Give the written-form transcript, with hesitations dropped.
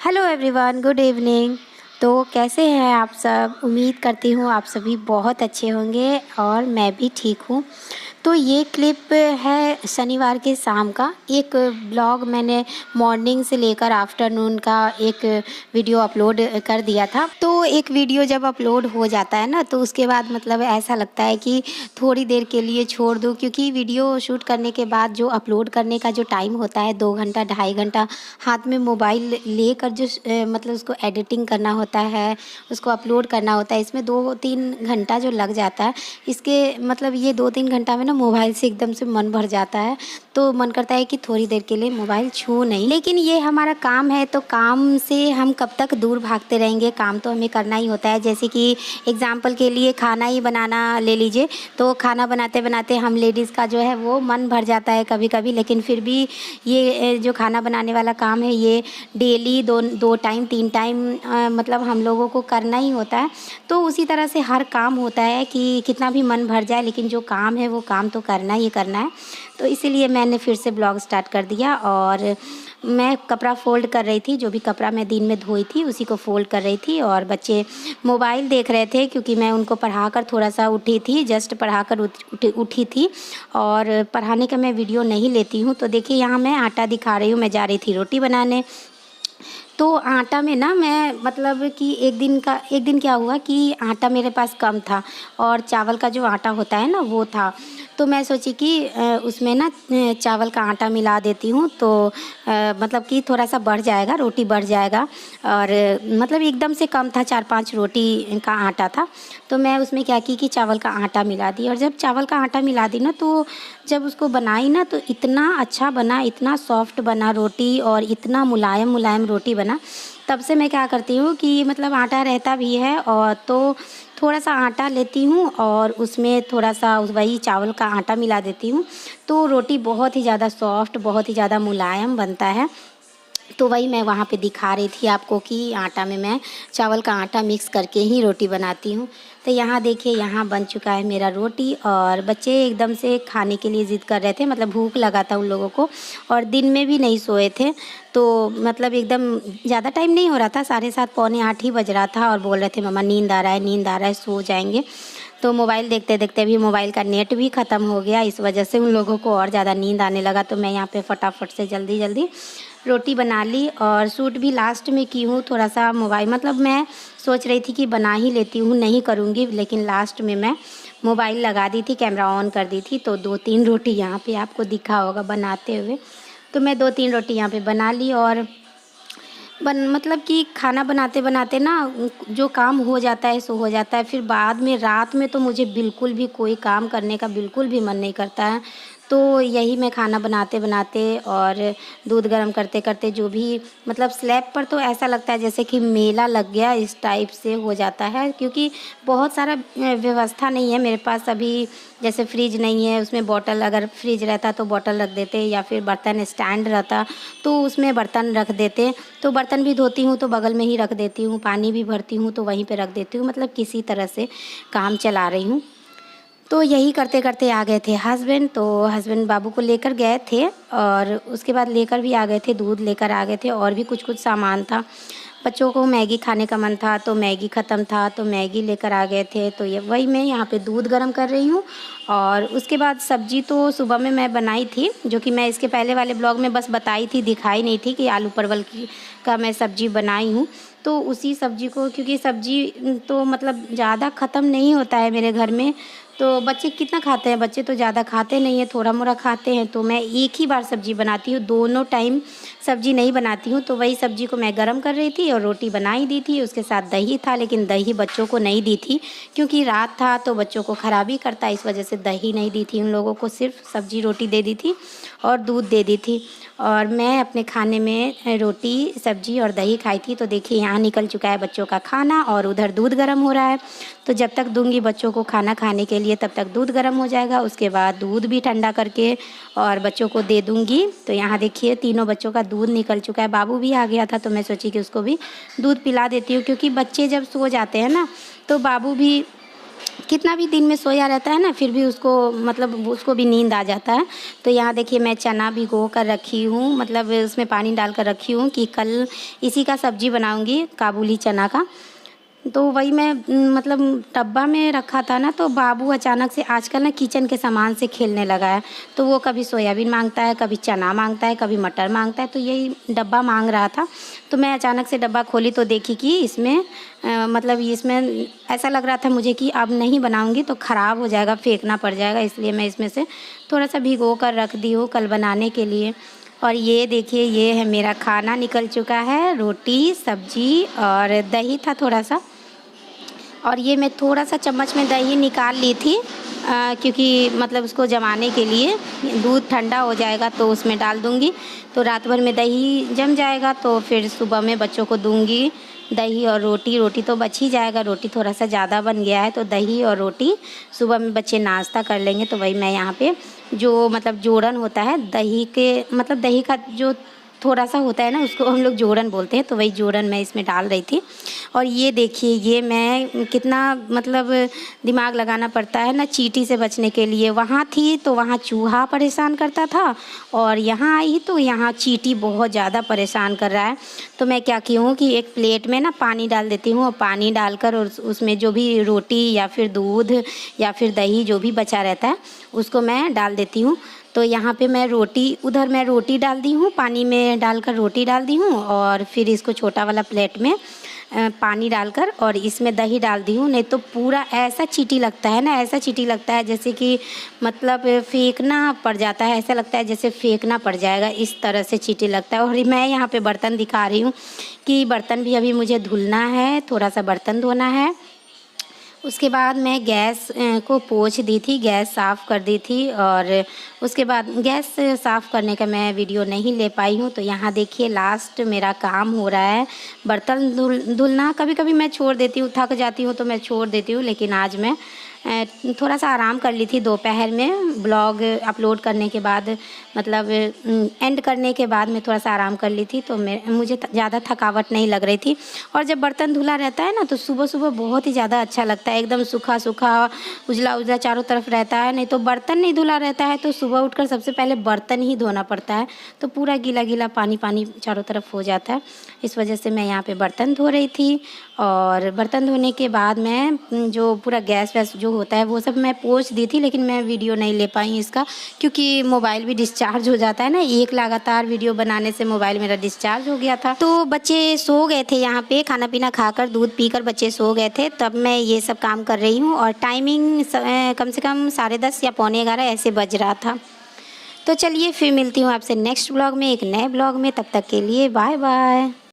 Hello everyone, good evening. तो कैसे हैं आप सब? उम्मीद करती हूँ आप सभी बहुत अच्छे होंगे और मैं भी ठीक हूँ। तो ये क्लिप है शनिवार के शाम का। एक ब्लॉग मैंने मॉर्निंग से लेकर आफ्टरनून का एक वीडियो अपलोड कर दिया था। तो एक वीडियो जब अपलोड हो जाता है ना, तो उसके बाद मतलब ऐसा लगता है कि थोड़ी देर के लिए छोड़ दूँ, क्योंकि वीडियो शूट करने के बाद जो अपलोड करने का जो टाइम होता है 2 घंटा 2.5 घंटा हाथ में मोबाइल लेकर जो मतलब उसको एडिटिंग करना होता है, उसको अपलोड करना होता है, इसमें 2-3 घंटा जो लग जाता है। इसके मतलब ये 2-3 घंटा में ना मोबाइल से एकदम से मन भर जाता है, तो मन करता है कि थोड़ी देर के लिए मोबाइल छू नहीं। लेकिन ये हमारा काम है, तो काम से हम कब तक दूर भागते रहेंगे? काम तो हमें करना ही होता है। जैसे कि एग्जाम्पल के लिए खाना ही बनाना ले लीजिए, तो खाना बनाते बनाते हम लेडीज़ का जो है वो मन भर जाता है कभी कभी। लेकिन फिर भी ये जो खाना बनाने वाला काम है, ये डेली दो टाइम 3 टाइम मतलब हम लोगों को करना ही होता है। तो उसी तरह से हर काम होता है कि कितना भी मन भर जाए, लेकिन जो काम है वो काम तो करना ही करना है। तो इसीलिए मैंने फिर से ब्लॉग स्टार्ट कर दिया। और मैं कपड़ा फ़ोल्ड कर रही थी, जो भी कपड़ा मैं दिन में धोई थी उसी को फ़ोल्ड कर रही थी। और बच्चे मोबाइल देख रहे थे, क्योंकि मैं उनको पढ़ाकर थोड़ा सा उठी थी, जस्ट पढ़ाकर उठी थी। और पढ़ाने का मैं वीडियो नहीं लेती हूँ। तो देखिए यहाँ मैं आटा दिखा रही हूँ, मैं जा रही थी रोटी बनाने। तो आटा में ना मैं मतलब कि एक दिन क्या हुआ कि आटा मेरे पास कम था और चावल का जो आटा होता है ना वो था। तो मैं सोची कि उसमें ना चावल का आटा मिला देती हूँ, तो मतलब कि थोड़ा सा बढ़ जाएगा, रोटी बढ़ जाएगा। और मतलब एकदम से कम था, 4-5 रोटी का आटा था। तो मैं उसमें क्या की कि चावल का आटा मिला दी। और जब चावल का आटा मिला दी ना, तो जब उसको बनाई ना, तो इतना अच्छा बना, इतना सॉफ्ट बना रोटी और इतना मुलायम मुलायम रोटी बना। तब से मैं क्या करती हूँ कि मतलब आटा रहता भी है और तो थोड़ा सा आटा लेती हूँ और उसमें थोड़ा सा वही चावल का आटा मिला देती हूँ, तो रोटी बहुत ही ज़्यादा सॉफ्ट, बहुत ही ज़्यादा मुलायम बनता है। तो वही मैं वहाँ पे दिखा रही थी आपको कि आटा में मैं चावल का आटा मिक्स करके ही रोटी बनाती हूँ। तो यहाँ देखिए, यहाँ बन चुका है मेरा रोटी। और बच्चे एकदम से खाने के लिए ज़िद कर रहे थे, मतलब भूख लगा था उन लोगों को और दिन में भी नहीं सोए थे। तो मतलब एकदम ज़्यादा टाइम नहीं हो रहा था, 7:30 पौने 8 ही बज रहा था और बोल रहे थे मम्मा नींद आ रहा है, नींद आ रहा है, सो जाएंगे। तो मोबाइल देखते देखते भी मोबाइल का नेट भी ख़त्म हो गया, इस वजह से उन लोगों को और ज़्यादा नींद आने लगा। तो मैं यहाँ पे फटाफट से जल्दी जल्दी रोटी बना ली और शूट भी लास्ट में की हूँ। थोड़ा सा मोबाइल मतलब मैं सोच रही थी कि बना ही लेती हूँ, नहीं करूँगी, लेकिन लास्ट में मैं मोबाइल लगा दी थी, कैमरा ऑन कर दी थी। तो 2-3 रोटी यहाँ पे आपको दिखा होगा बनाते हुए। तो मैं 2-3 रोटी यहाँ पे बना ली। और मतलब कि खाना बनाते बनाते ना जो काम हो जाता है सो हो जाता है। फिर बाद में रात में तो मुझे बिल्कुल भी कोई काम करने का बिल्कुल भी मन नहीं करता है। तो यही मैं खाना बनाते बनाते और दूध गर्म करते करते जो भी मतलब स्लैब पर, तो ऐसा लगता है जैसे कि मेला लग गया, इस टाइप से हो जाता है। क्योंकि बहुत सारा व्यवस्था नहीं है मेरे पास अभी। जैसे फ्रिज नहीं है, उसमें बॉटल, अगर फ्रिज रहता तो बॉटल रख देते, या फिर बर्तन स्टैंड रहता तो उसमें बर्तन रख देते। तो बर्तन भी धोती हूँ तो बगल में ही रख देती हूँ, पानी भी भरती हूँ तो वहीं पे रख देती हूँ, मतलब किसी तरह से काम चला रही हूँ। तो यही करते करते आ गए थे हस्बैंड। तो हस्बैंड बाबू को लेकर गए थे और उसके बाद लेकर भी आ गए थे, दूध लेकर आ गए थे और भी कुछ कुछ सामान था। बच्चों को मैगी खाने का मन था, तो मैगी ख़त्म था तो मैगी लेकर आ गए थे। तो ये वही मैं यहाँ पे दूध गर्म कर रही हूँ। और उसके बाद सब्जी तो सुबह में मैं बनाई थी, जो कि मैं इसके पहले वाले ब्लॉग में बस बताई थी, दिखाई नहीं थी कि आलू परवल की का मैं सब्जी बनाई हूँ। तो उसी सब्जी को, क्योंकि सब्जी तो मतलब ज़्यादा ख़त्म नहीं होता है मेरे घर में। तो बच्चे कितना खाते हैं? बच्चे तो ज़्यादा खाते नहीं हैं, थोड़ा मोड़ा खाते हैं। तो मैं एक ही बार सब्जी बनाती हूँ, दोनों टाइम सब्जी नहीं बनाती हूँ। तो वही सब्जी को मैं गरम कर रही थी और रोटी बना ही दी थी, उसके साथ दही था, लेकिन दही बच्चों को नहीं दी थी क्योंकि रात था तो बच्चों को ख़राबी करता है, इस वजह से दही नहीं दी थी। उन लोगों को सिर्फ सब्जी रोटी दे दी थी और दूध दे दी थी। और मैं अपने खाने में रोटी सब्जी और दही खाई थी। तो देखिए यहाँ निकल चुका है बच्चों का खाना और उधर दूध गर्म हो रहा है। तो जब तक दूंगी बच्चों को खाना खाने के लिए, तब तक दूध गर्म हो जाएगा। उसके बाद दूध भी ठंडा करके और बच्चों को दे दूंगी। तो यहाँ देखिए तीनों बच्चों का दूध निकल चुका है। बाबू भी आ गया था तो मैं सोची कि उसको भी दूध पिला देती हूँ, क्योंकि बच्चे जब सो जाते हैं ना तो बाबू भी कितना भी दिन में सोया रहता है ना, फिर भी उसको मतलब उसको भी नींद आ जाता है। तो यहाँ देखिए मैं चना भिगो कर रखी हूँ, मतलब उसमें पानी डाल कर रखी हूँ कि कल इसी का सब्ज़ी बनाऊँगी, काबुली चना का। तो वही मैं मतलब डब्बा में रखा था ना, तो बाबू अचानक से आजकल ना किचन के सामान से खेलने लगा है। तो वो कभी सोयाबीन मांगता है, कभी चना मांगता है, कभी मटर मांगता है, तो यही डब्बा मांग रहा था। तो मैं अचानक से डब्बा खोली तो देखी कि इसमें मतलब इसमें ऐसा लग रहा था मुझे कि अब नहीं बनाऊंगी तो ख़राब हो जाएगा, फेंकना पड़ जाएगा, इसलिए मैं इसमें से थोड़ा सा भिगो कर रख दी हूँ कल बनाने के लिए। और ये देखिए ये है मेरा खाना निकल चुका है, रोटी सब्जी और दही था थोड़ा सा। और ये मैं थोड़ा सा चम्मच में दही निकाल ली थी क्योंकि मतलब उसको जमाने के लिए, दूध ठंडा हो जाएगा तो उसमें डाल दूँगी, तो रात भर में दही जम जाएगा, तो फिर सुबह में बच्चों को दूँगी दही और रोटी। रोटी तो बच ही जाएगा, रोटी थोड़ा सा ज़्यादा बन गया है, तो दही और रोटी सुबह में बच्चे नाश्ता कर लेंगे। तो वही मैं यहाँ पे जो मतलब जोड़न होता है दही के, मतलब दही का जो थोड़ा सा होता है ना, उसको हम लोग जोड़न बोलते हैं, तो वही जोड़न मैं इसमें डाल रही थी। और ये देखिए ये मैं कितना मतलब दिमाग लगाना पड़ता है ना चींटी से बचने के लिए। वहाँ थी तो वहाँ चूहा परेशान करता था, और यहाँ आई तो यहाँ चींटी बहुत ज़्यादा परेशान कर रहा है। तो मैं क्या की हूँ कि एक प्लेट में ना पानी डाल देती हूँ, और पानी डालकर और उसमें जो भी रोटी या फिर दूध या फिर दही जो भी बचा रहता है उसको मैं डाल देती हूँ। तो यहाँ पे मैं उधर मैं रोटी डाल दी हूँ, पानी में डालकर रोटी डाल दी हूँ, और फिर इसको छोटा वाला प्लेट में पानी डालकर और इसमें दही डाल दी हूँ। नहीं तो पूरा ऐसा चींटी लगता है ना, ऐसा चींटी लगता है जैसे कि मतलब फेंकना पड़ जाता है, ऐसा लगता है जैसे फेंकना पड़ जाएगा, इस तरह से चींटी लगता है। और मैं यहाँ पे बर्तन दिखा रही हूँ कि बर्तन भी अभी मुझे धुलना है, थोड़ा सा बर्तन धोना है। उसके बाद मैं गैस को पोंछ दी थी, गैस साफ़ कर दी थी, और उसके बाद गैस साफ़ करने का मैं वीडियो नहीं ले पाई हूँ। तो यहाँ देखिए लास्ट मेरा काम हो रहा है, बर्तन धुलना। कभी कभी मैं छोड़ देती हूँ, थक जाती हूँ तो मैं छोड़ देती हूँ, लेकिन आज मैं थोड़ा सा आराम कर ली थी दोपहर में। ब्लॉग अपलोड करने के बाद मतलब एंड करने के बाद मैं थोड़ा सा आराम कर ली थी, तो मुझे ज़्यादा थकावट नहीं लग रही थी। और जब बर्तन धुला रहता है ना तो सुबह सुबह बहुत ही ज़्यादा अच्छा लगता है, एकदम सूखा सूखा उजला उजला चारों तरफ रहता है। नहीं तो बर्तन नहीं धुला रहता है तो सुबह उठकर सबसे पहले बर्तन ही धोना पड़ता है, तो पूरा गीला गीला पानी पानी चारों तरफ हो जाता है। इस वजह से मैं यहाँ पे बर्तन धो रही थी। और बर्तन धोने के बाद मैं जो पूरा गैस वैस जो होता है वो सब मैं पोंछ दी थी, लेकिन मैं वीडियो नहीं ले पाई इसका, क्योंकि मोबाइल भी डिस्चार्ज हो जाता है ना, एक लगातार वीडियो बनाने से मोबाइल मेरा डिस्चार्ज हो गया था। तो बच्चे सो गए थे, यहाँ पे खाना पीना खाकर दूध पीकर बच्चे सो गए थे, तब मैं ये सब काम कर रही हूँ। और टाइमिंग कम से कम 10:30 या 11:45 ऐसे बज रहा था। तो चलिए फिर मिलती हूँ आपसे नेक्स्ट ब्लॉग में, एक नए ब्लॉग में। तब तक के लिए बाय बाय।